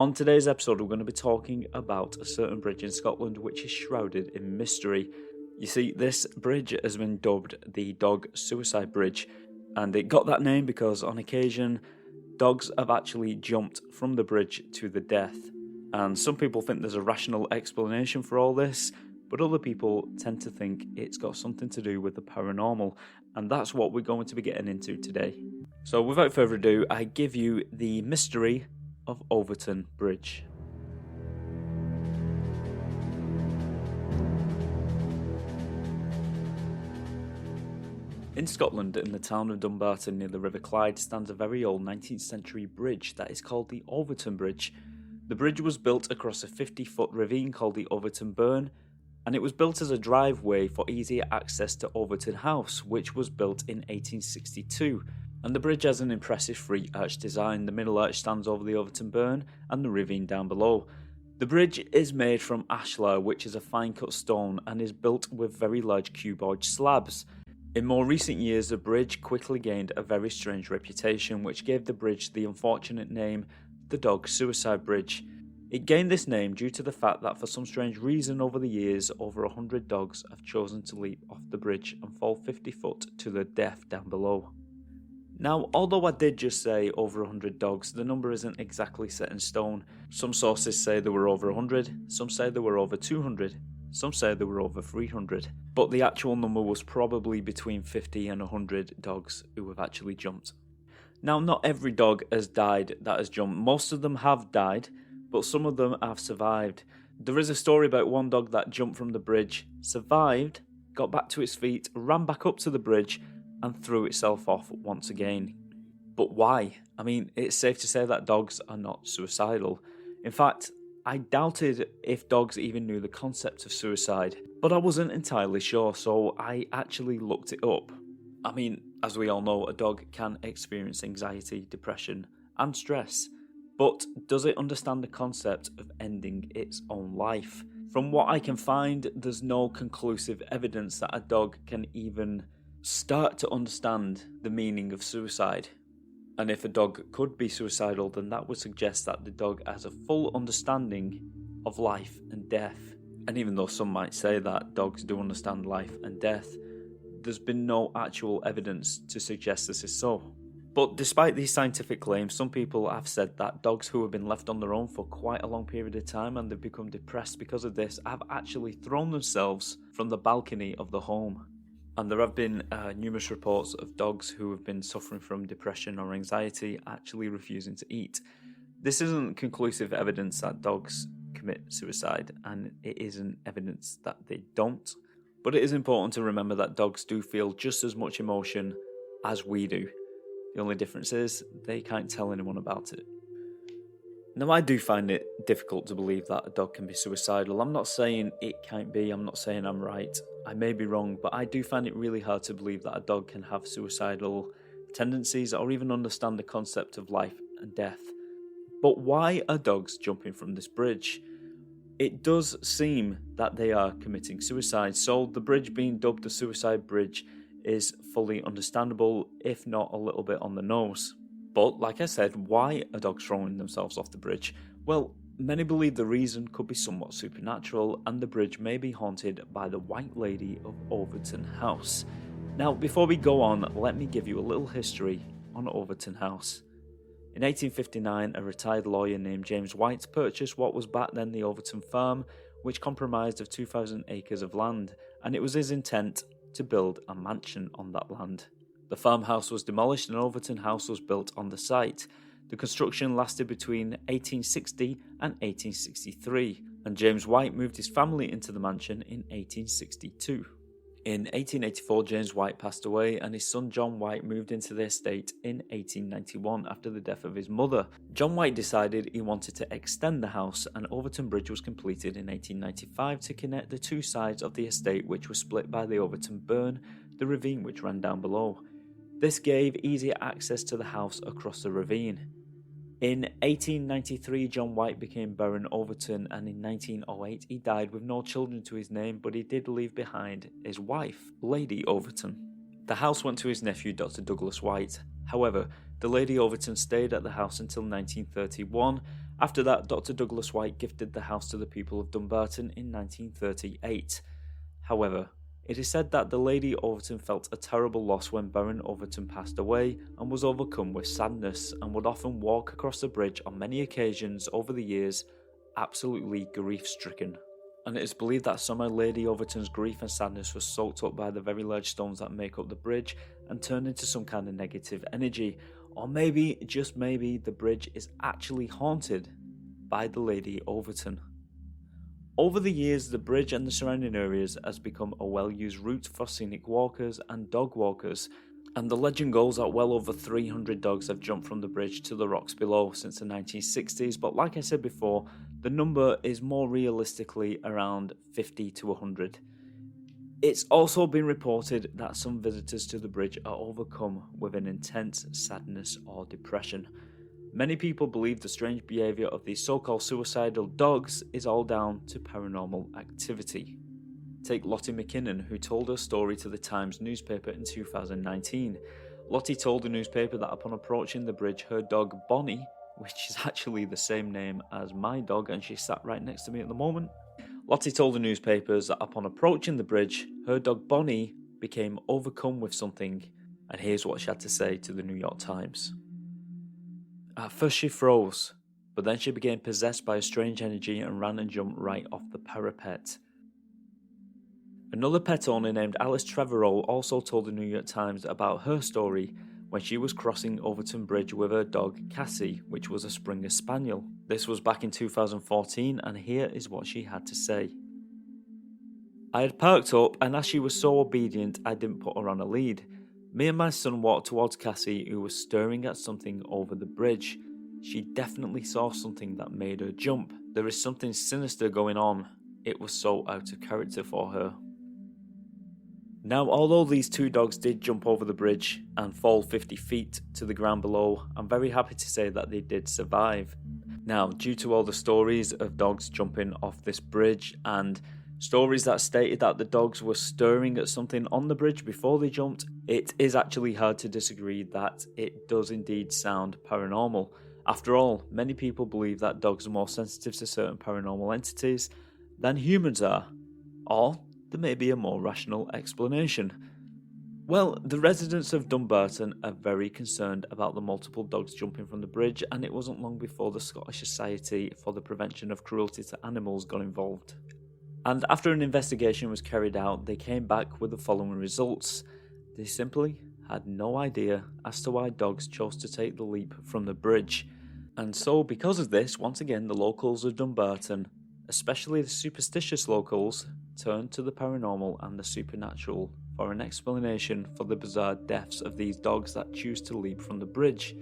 On today's episode, we're going to be talking about a certain bridge in Scotland which is shrouded in mystery. You see, this bridge has been dubbed the Dog Suicide Bridge, and it got that name because on occasion, dogs have actually jumped from the bridge to the death. And some people think there's a rational explanation for all this, but other people tend to think it's got something to do with the paranormal, and that's what we're going to be getting into today. So without further ado, I give you the mystery of Overtoun Bridge. In Scotland, in the town of Dumbarton near the River Clyde, stands a very old 19th century bridge that is called the Overtoun Bridge. The bridge was built across a 50-foot ravine called the Overtoun Burn, and it was built as a driveway for easier access to Overtoun House, which was built in 1862. And the bridge has an impressive three-arch design. The middle arch stands over the Overtoun Burn and the ravine down below. The bridge is made from ashlar, which is a fine-cut stone, and is built with very large cuboid slabs. In more recent years, the bridge quickly gained a very strange reputation, which gave the bridge the unfortunate name, the Dog Suicide Bridge. It gained this name due to the fact that for some strange reason over the years, over 100 dogs have chosen to leap off the bridge and fall 50 foot to their death down below. Now, although I did just say over 100 dogs, the number isn't exactly set in stone. Some sources say there were over 100, some say there were over 200, some say there were over 300. But the actual number was probably between 50 and 100 dogs who have actually jumped. Now, not every dog has died that has jumped. Most of them have died, but some of them have survived. There is a story about one dog that jumped from the bridge, survived, got back to its feet, ran back up to the bridge, and threw itself off once again. But why? I mean, it's safe to say that dogs are not suicidal. In fact, I doubted if dogs even knew the concept of suicide, but I wasn't entirely sure, so I actually looked it up. I mean, as we all know, a dog can experience anxiety, depression, and stress, but does it understand the concept of ending its own life? From what I can find, there's no conclusive evidence that a dog can even start to understand the meaning of suicide. And if a dog could be suicidal, then that would suggest that the dog has a full understanding of life and death. And even though some might say that dogs do understand life and death, there's been no actual evidence to suggest this is so. But despite these scientific claims, some people have said that dogs who have been left on their own for quite a long period of time and they've become depressed because of this have actually thrown themselves from the balcony of the home. And there have been numerous reports of dogs who have been suffering from depression or anxiety actually refusing to eat. This isn't conclusive evidence that dogs commit suicide, and it isn't evidence that they don't. But it is important to remember that dogs do feel just as much emotion as we do. The only difference is they can't tell anyone about it. Now, I do find it difficult to believe that a dog can be suicidal. I'm not saying it can't be, I'm not saying I'm right. I may be wrong, but I do find it really hard to believe that a dog can have suicidal tendencies or even understand the concept of life and death. But why are dogs jumping from this bridge? It does seem that they are committing suicide, so the bridge being dubbed the Suicide Bridge is fully understandable, if not a little bit on the nose. But, like I said, why are dogs throwing themselves off the bridge? Well, many believe the reason could be somewhat supernatural, and the bridge may be haunted by the White Lady of Overtoun House. Now, before we go on, let me give you a little history on Overtoun House. In 1859, a retired lawyer named James White purchased what was back then the Overtoun Farm, which comprised of 2,000 acres of land, and it was his intent to build a mansion on that land. The farmhouse was demolished and Overtoun House was built on the site. The construction lasted between 1860 and 1863, and James White moved his family into the mansion in 1862. In 1884, James White passed away and his son John White moved into the estate in 1891 after the death of his mother. John White decided he wanted to extend the house, and Overtoun Bridge was completed in 1895 to connect the two sides of the estate, which were split by the Overtoun Burn, the ravine which ran down below. This gave easier access to the house across the ravine. In 1893, John White became Baron Overtoun, and in 1908 he died with no children to his name, but he did leave behind his wife, Lady Overtoun. The house went to his nephew, Dr. Douglas White. However, the Lady Overtoun stayed at the house until 1931, After that, Dr. Douglas White gifted the house to the people of Dumbarton in 1938. However, it is said that the Lady Overtoun felt a terrible loss when Baron Overtoun passed away and was overcome with sadness and would often walk across the bridge on many occasions over the years, absolutely grief-stricken. And it is believed that somehow Lady Overtoun's grief and sadness was soaked up by the very large stones that make up the bridge and turned into some kind of negative energy. Or maybe, just maybe, the bridge is actually haunted by the Lady Overtoun. Over the years, the bridge and the surrounding areas has become a well-used route for scenic walkers and dog walkers, and the legend goes that well over 300 dogs have jumped from the bridge to the rocks below since the 1960s, but like I said before, the number is more realistically around 50 to 100. It's also been reported that some visitors to the bridge are overcome with an intense sadness or depression. Many people believe the strange behaviour of these so-called suicidal dogs is all down to paranormal activity. Take Lottie McKinnon, who told her story to the Times newspaper in 2019. Lottie told the newspaper that upon approaching the bridge, her dog Bonnie, which is actually the same name as my dog and she sat right next to me at the moment, Lottie told the newspapers that upon approaching the bridge, her dog Bonnie became overcome with something, and here's what she had to say to the New York Times. At first she froze, but then she became possessed by a strange energy and ran and jumped right off the parapet. Another pet owner named Alice Trevorrow also told the New York Times about her story when she was crossing Overtoun Bridge with her dog Cassie, which was a Springer Spaniel. This was back in 2014, and here is what she had to say. I had parked up, and as she was so obedient, I didn't put her on a lead. Me and my son walked towards Cassie, who was staring at something over the bridge. She definitely saw something that made her jump. There is something sinister going on. It was so out of character for her. Now, although these two dogs did jump over the bridge and fall 50 feet to the ground below, I'm very happy to say that they did survive. Now, due to all the stories of dogs jumping off this bridge and stories that stated that the dogs were stirring at something on the bridge before they jumped, it is actually hard to disagree that it does indeed sound paranormal. After all, many people believe that dogs are more sensitive to certain paranormal entities than humans are, or there may be a more rational explanation. Well, the residents of Dumbarton are very concerned about the multiple dogs jumping from the bridge, and it wasn't long before the Scottish Society for the Prevention of Cruelty to Animals got involved. And after an investigation was carried out, they came back with the following results. They simply had no idea as to why dogs chose to take the leap from the bridge. And so, because of this, once again, the locals of Dumbarton, especially the superstitious locals, turned to the paranormal and the supernatural for an explanation for the bizarre deaths of these dogs that choose to leap from the bridge.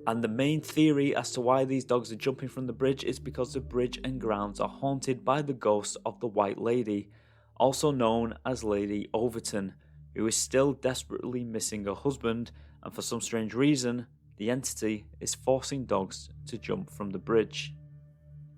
And the main theory as to why these dogs are jumping from the bridge is because the bridge and grounds are haunted by the ghost of the White Lady, also known as Lady Overtoun, who is still desperately missing her husband, and for some strange reason, the entity is forcing dogs to jump from the bridge.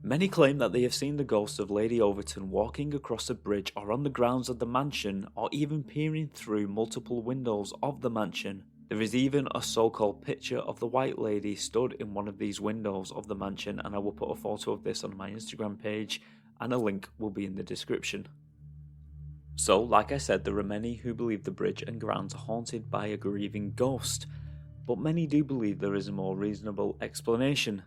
Many claim that they have seen the ghost of Lady Overtoun walking across the bridge or on the grounds of the mansion, or even peering through multiple windows of the mansion. There is even a so-called picture of the White Lady stood in one of these windows of the mansion, and I will put a photo of this on my Instagram page, and a link will be in the description. So, like I said, there are many who believe the bridge and grounds are haunted by a grieving ghost, but many do believe there is a more reasonable explanation.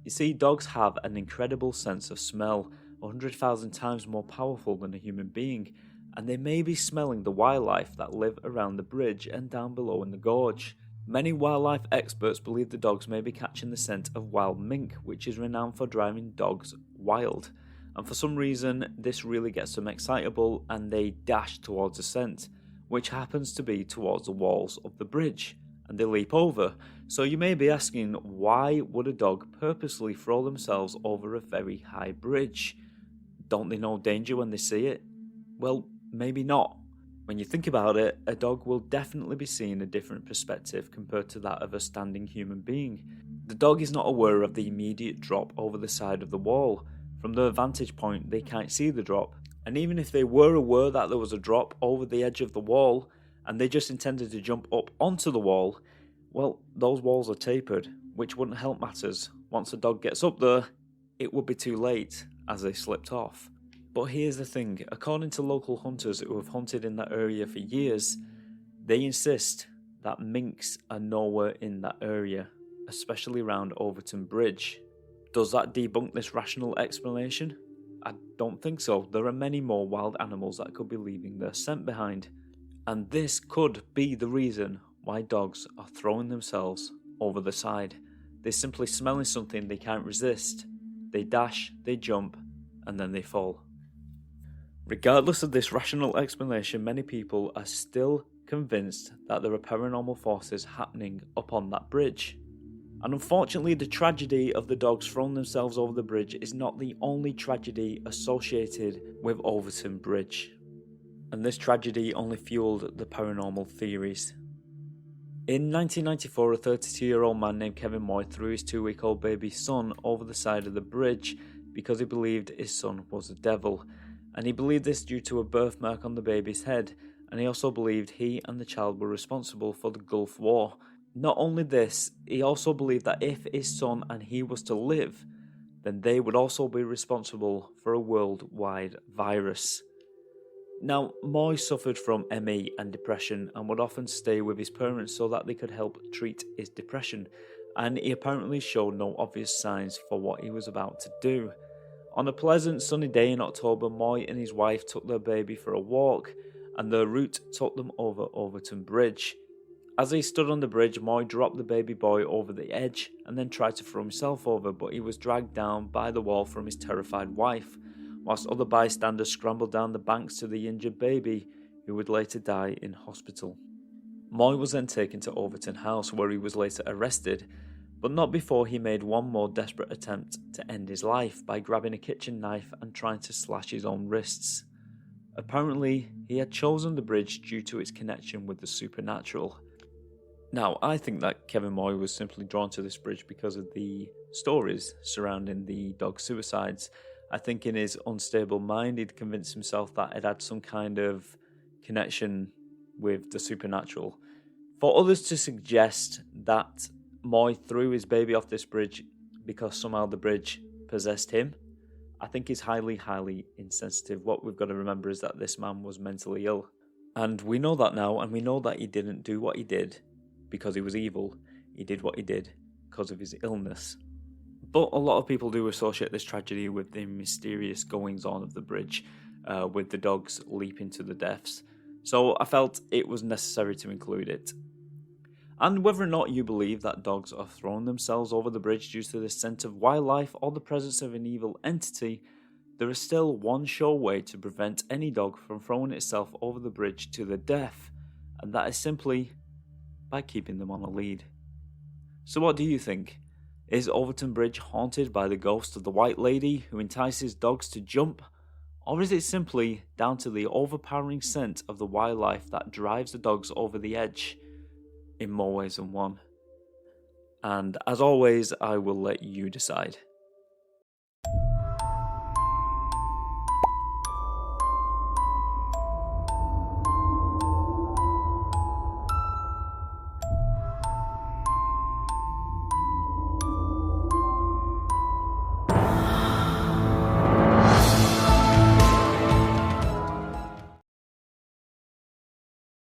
You see, dogs have an incredible sense of smell, 100,000 times more powerful than a human being, and they may be smelling the wildlife that live around the bridge and down below in the gorge. Many wildlife experts believe the dogs may be catching the scent of wild mink, which is renowned for driving dogs wild, and for some reason this really gets them excitable and they dash towards the scent, which happens to be towards the walls of the bridge, and they leap over. So you may be asking, why would a dog purposely throw themselves over a very high bridge? Don't they know danger when they see it? Well, maybe not. When you think about it, a dog will definitely be seeing a different perspective compared to that of a standing human being. The dog is not aware of the immediate drop over the side of the wall. From their vantage point, they can't see the drop. And even if they were aware that there was a drop over the edge of the wall, and they just intended to jump up onto the wall, well, those walls are tapered, which wouldn't help matters. once the dog gets up there, it would be too late, as they slipped off. But here's the thing, according to local hunters who have hunted in that area for years, they insist that minks are nowhere in that area, especially around Overtoun Bridge. Does that debunk this rational explanation? I don't think so. There are many more wild animals that could be leaving their scent behind. And this could be the reason why dogs are throwing themselves over the side. They're simply smelling something they can't resist. They dash, they jump, and then they fall. Regardless of this rational explanation, many people are still convinced that there are paranormal forces happening upon that bridge. And unfortunately, the tragedy of the dogs throwing themselves over the bridge is not the only tragedy associated with Overtoun Bridge. And this tragedy only fueled the paranormal theories. In 1994, a 32-year-old man named Kevin Moy threw his 2-week-old baby son over the side of the bridge because he believed his son was a devil. And he believed this due to a birthmark on the baby's head, and he also believed he and the child were responsible for the Gulf War. Not only this, he also believed that if his son and he was to live, then they would also be responsible for a worldwide virus. Now, Moy suffered from ME and depression and would often stay with his parents so that they could help treat his depression, and he apparently showed no obvious signs for what he was about to do. On a pleasant sunny day in October, Moy and his wife took their baby for a walk, and their route took them over Overtoun Bridge. As he stood on the bridge, Moy dropped the baby boy over the edge and then tried to throw himself over, but he was dragged down by the wall from his terrified wife, whilst other bystanders scrambled down the banks to the injured baby, who would later die in hospital. Moy was then taken to Overtoun House, where he was later arrested, but not before he made one more desperate attempt to end his life by grabbing a kitchen knife and trying to slash his own wrists. Apparently, he had chosen the bridge due to its connection with the supernatural. Now, I think that Kevin Moy was simply drawn to this bridge because of the stories surrounding the dog suicides. I think in his unstable mind, he'd convinced himself that it had some kind of connection with the supernatural. For others to suggest that Moy threw his baby off this bridge because somehow the bridge possessed him, I think is highly, highly insensitive. What we've got to remember is that this man was mentally ill. And we know that now, and we know that he didn't do what he did because he was evil. He did what he did because of his illness. But a lot of people do associate this tragedy with the mysterious goings-on of the bridge, with the dogs leaping to the deaths. So I felt it was necessary to include it. And whether or not you believe that dogs are throwing themselves over the bridge due to the scent of wildlife or the presence of an evil entity, there is still one sure way to prevent any dog from throwing itself over the bridge to the death, and that is simply by keeping them on a lead. So what do you think? Is Overtoun Bridge haunted by the ghost of the White Lady who entices dogs to jump? Or is it simply down to the overpowering scent of the wildlife that drives the dogs over the edge? In more ways than one. And as always, I will let you decide.